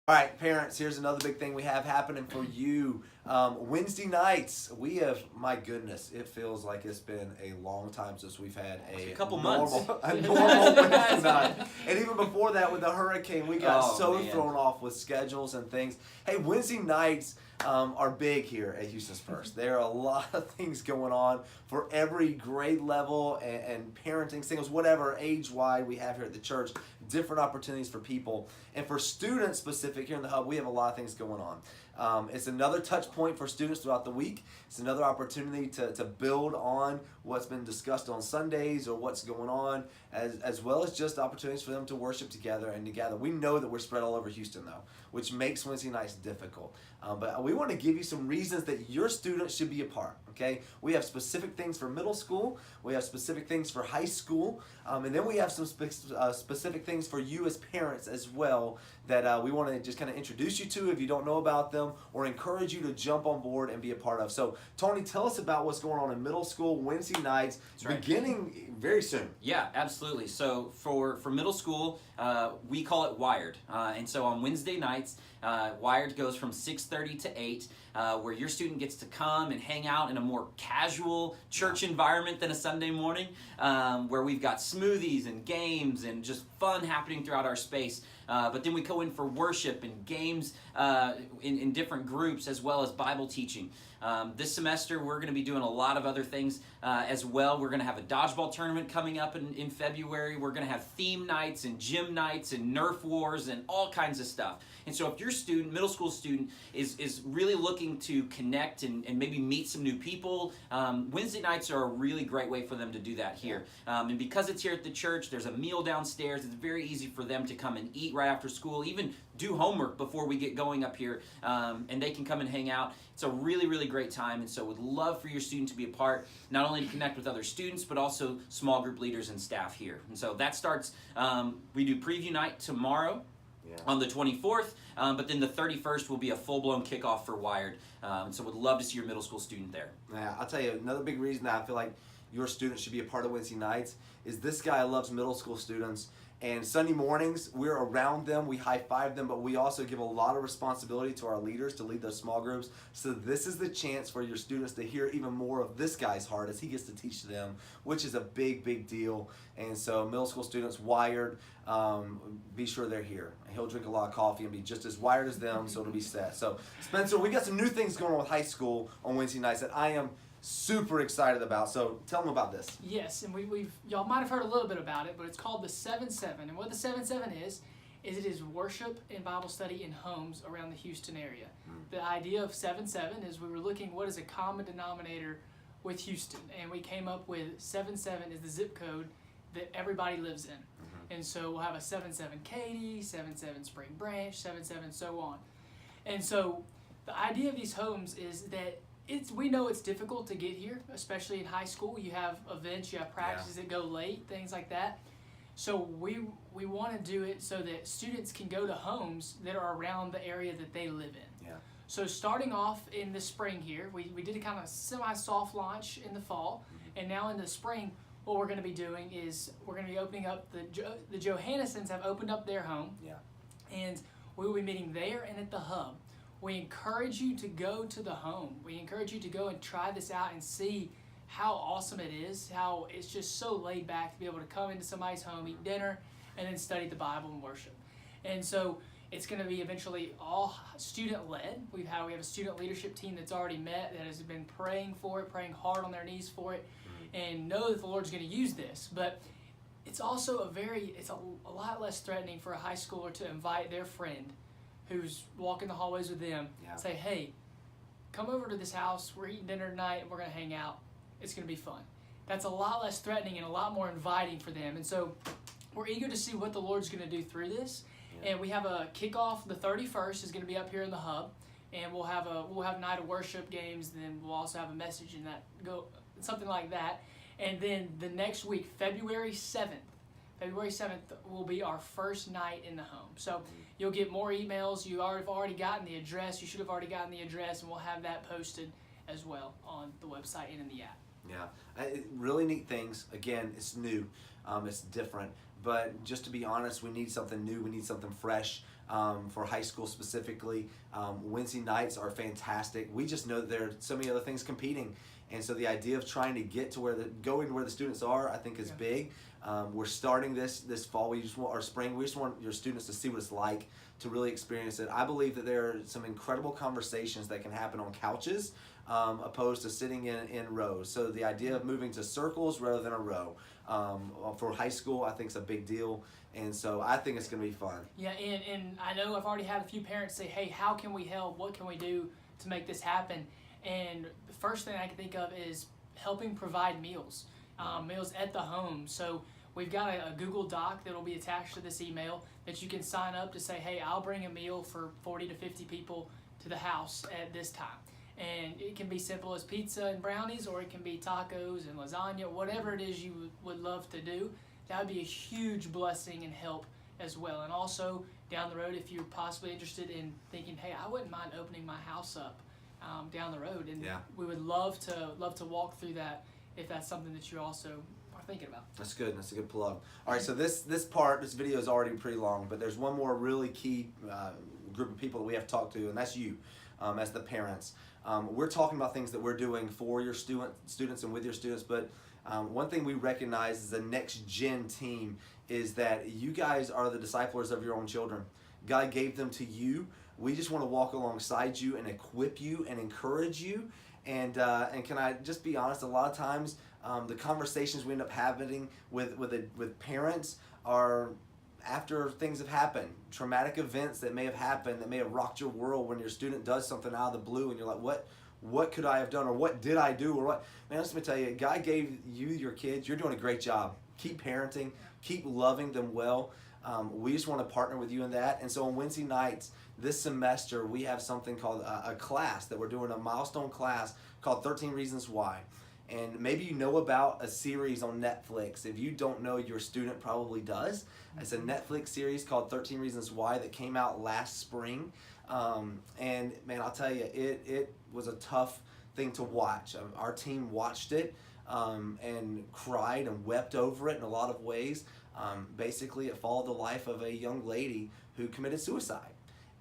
All right, parents, here's another big thing we have happening for you. Wednesday nights, we have, my goodness, it feels like it's been a long time since we've had a couple normal, months. a normal Wednesday night. And even before that, with the hurricane, we got thrown off with schedules and things. Hey, Wednesday nights are big here at Houston's First. There are a lot of things going on for every grade level and parenting, singles, whatever, age-wide we have here at the church, different opportunities for people. And for students specific here in the Hub, we have a lot of things going on. It's another touch point for students throughout the week. It's another opportunity to build on what's been discussed on Sundays or what's going on, as well as just opportunities for them to worship together and together. We know that we're spread all over Houston, though, which makes Wednesday nights difficult. But we want to give you some reasons that your students should be a part, okay? We have specific things for middle school. We have specific things for high school. And then we have some specific things for you as parents as well that we want to just kind of introduce you to if you don't know about them, or encourage you to jump on board and be a part of. So, Tony, tell us about what's going on in middle school Wednesday nights, beginning very soon. Yeah, absolutely. So for middle school, we call it Wired. And so on Wednesday nights, Wired goes from 6:30 to 8, where your student gets to come and hang out in a more casual church environment than a Sunday morning, where we've got smoothies and games and just fun happening throughout our space. But then we go in for worship and games in different groups, as well as Bible teaching. This semester, we're going to be doing a lot of other things as well. We're going to have a dodgeball tournament coming up in February. We're going to have theme nights and gym nights and Nerf wars and all kinds of stuff. And so if your student, middle school student, is really looking to connect and maybe meet some new people, Wednesday nights are a really great way for them to do that here. And because it's here at the church, there's a meal downstairs. It's very easy for them to come and eat right after school, even do homework before we get going up here, and they can come and hang out. It's a really, really great time, and so would love for your student to be a part, not only to connect with other students, but also small group leaders and staff here. And so that starts, we do preview night tomorrow on the 24th, but then the 31st will be a full-blown kickoff for Wired. So would love to see your middle school student there. Yeah, I'll tell you, another big reason that I feel like your students should be a part of Wednesday nights is this guy loves middle school students. And Sunday mornings, we're around them, we high-five them, but we also give a lot of responsibility to our leaders to lead those small groups. So this is the chance for your students to hear even more of this guy's heart as he gets to teach them, which is a big, big deal. And so middle school students, Wired, be sure they're here. He'll drink a lot of coffee and be just as wired as them, so it'll be set. So Spencer, we got some new things going on with high school on Wednesday nights that I am super excited about. So tell them about this. Yes, and we've y'all might have heard a little bit about it, but it's called the 7-7. And what the 7-7 is it is worship and Bible study in homes around the Houston area. The idea of 7-7 is we were looking what is a common denominator with Houston, and we came up with 7-7 is the zip code that everybody lives in. And so we'll have a 7-7 Katy, 7-7 Spring Branch, 7-7 so on. And so the idea of these homes is that we know it's difficult to get here, especially in high school. You have events, you have practices that go late, things like that. So we want to do it so that students can go to homes that are around the area that they live in. Yeah. So starting off in the spring here, we did a kind of semi-soft launch in the fall, and now in the spring, what we're going to be doing is we're going to be opening up the Johannessons have opened up their home, and we will be meeting there and at the Hub. We encourage you to go to the home. We encourage you to go and try this out and see how awesome it is, how it's just so laid back to be able to come into somebody's home, eat dinner, and then study the Bible and worship. And so it's going to be eventually all student-led. We have a student leadership team that's already met, that has been praying for it, praying hard on their knees for it, and know that the Lord's going to use this. But it's also a lot less threatening for a high schooler to invite their friend who's walking the hallways with them, say, hey, come over to this house, we're eating dinner tonight, and we're going to hang out. It's going to be fun. That's a lot less threatening and a lot more inviting for them. And so we're eager to see what the Lord's going to do through this. And we have a kickoff, the 31st is going to be up here in the Hub, and we'll have night of worship games, and then we'll also have a message in that, something like that. And then the next week, February 7th will be our first night in the home. So you'll get more emails. You have already gotten the address. You should have already gotten the address, and we'll have that posted as well on the website and in the app. Yeah, really neat things. Again, it's new, it's different, but just to be honest, we need something new. We need something fresh. For high school specifically, Wednesday nights are fantastic. We just know that there are so many other things competing, and so the idea of trying to get to going where the students are, I think, is big. We're starting this fall. We just want our spring. We just want your students to see what it's like to really experience it. I believe that there are some incredible conversations that can happen on couches, opposed to sitting in rows. So the idea of moving to circles rather than a row, for high school, I think is a big deal. And so I think it's going to be fun. Yeah, and I know I've already had a few parents say, hey, how can we help? What can we do to make this happen? And the first thing I can think of is helping provide meals, meals at the home. So we've got a Google Doc that will be attached to this email that you can sign up to say, hey, I'll bring a meal for 40 to 50 people to the house at this time. And it can be simple as pizza and brownies, or it can be tacos and lasagna, whatever it is you would love to do. That would be a huge blessing and help as well. And also down the road, if you're possibly interested in thinking, hey, I wouldn't mind opening my house up down the road, and we would love to walk through that if that's something that you also are thinking about. That's good. That's a good plug. All right, so this video is already pretty long, but there's one more really key group of people that we have to talk to, and that's you, as the parents. We're talking about things that we're doing for your students and with your students, but one thing we recognize as a next-gen team is that you guys are the disciplers of your own children. God gave them to you. We just want to walk alongside you and equip you and encourage you. And can I just be honest, a lot of times the conversations we end up having with parents are after things have happened, traumatic events that may have happened, that may have rocked your world when your student does something out of the blue and you're like, what could I have done, or what did I do, or what? Man, let me tell you, God gave you your kids. You're doing a great job. Keep parenting. Keep loving them well. We just want to partner with you in that. And so on Wednesday nights this semester, we have something called a class that we're doing, a milestone class called 13 Reasons Why. And maybe you know about a series on Netflix. If you don't know, your student probably does. It's a Netflix series called 13 Reasons Why that came out last spring. And man, I'll tell you, it was a tough thing to watch. Our team watched it and cried and wept over it in a lot of ways. Basically, it followed the life of a young lady who committed suicide.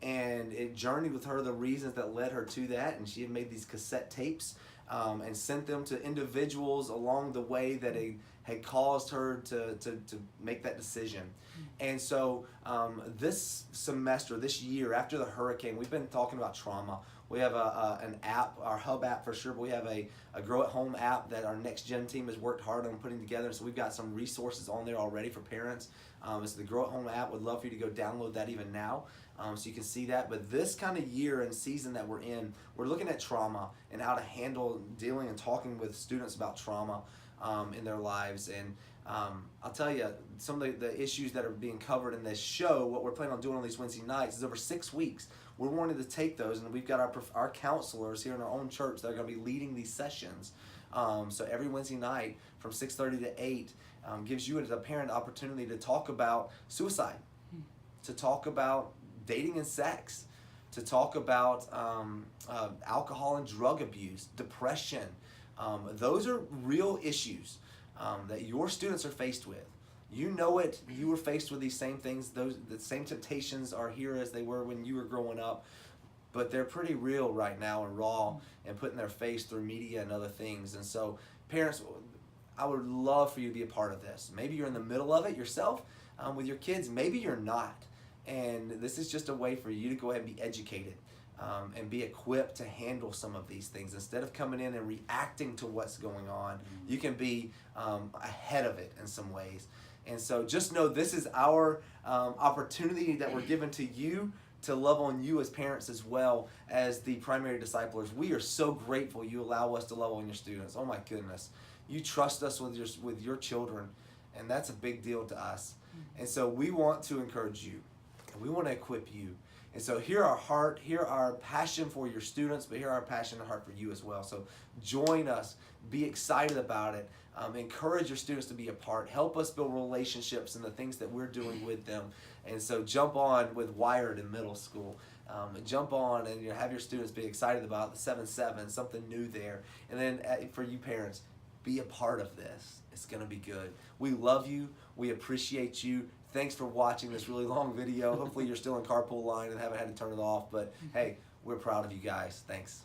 And it journeyed with her the reasons that led her to that. And she had made these cassette tapes and sent them to individuals along the way that had caused her to make that decision. And so this semester, this year, after the hurricane, we've been talking about trauma. We have an app, our hub app for sure, but we have a Grow at Home app that our Next Gen team has worked hard on putting together. So we've got some resources on there already for parents. It's the Grow at Home app. Would love for you to go download that even now, so you can see that. But this kind of year and season that we're in, we're looking at trauma and how to handle dealing and talking with students about trauma in their lives. And I'll tell you, some of the issues that are being covered in this show, what we're planning on doing on these Wednesday nights is over 6 weeks. We're wanting to take those, and we've got our counselors here in our own church that are going to be leading these sessions. So every Wednesday night from 6:30 to 8 gives you as a parent opportunity to talk about suicide, to talk about dating and sex, to talk about alcohol and drug abuse, depression. Those are real issues that your students are faced with. You know it. You were faced with these same things. The same temptations are here as they were when you were growing up, but they're pretty real right now and raw and put in their face through media and other things. And so, parents, I would love for you to be a part of this. Maybe you're in the middle of it yourself with your kids. Maybe you're not. And this is just a way for you to go ahead and be educated and be equipped to handle some of these things. Instead of coming in and reacting to what's going on, you can be ahead of it in some ways. And so just know this is our opportunity that we're given to you to love on you as parents as well as the primary disciplers. We are so grateful you allow us to love on your students. Oh my goodness. You trust us with your children, and that's a big deal to us. And so we want to encourage you, and we want to equip you. And so hear our heart, hear our passion for your students, but hear our passion and heart for you as well. So join us, be excited about it, encourage your students to be a part, help us build relationships and the things that we're doing with them. And so jump on with Wired in middle school. Jump on and have your students be excited about the 7-7, something new there. And then for you parents, be a part of this. It's going to be good. We love you. We appreciate you. Thanks for watching this really long video. Hopefully you're still in carpool line and haven't had to turn it off. But hey, we're proud of you guys. Thanks.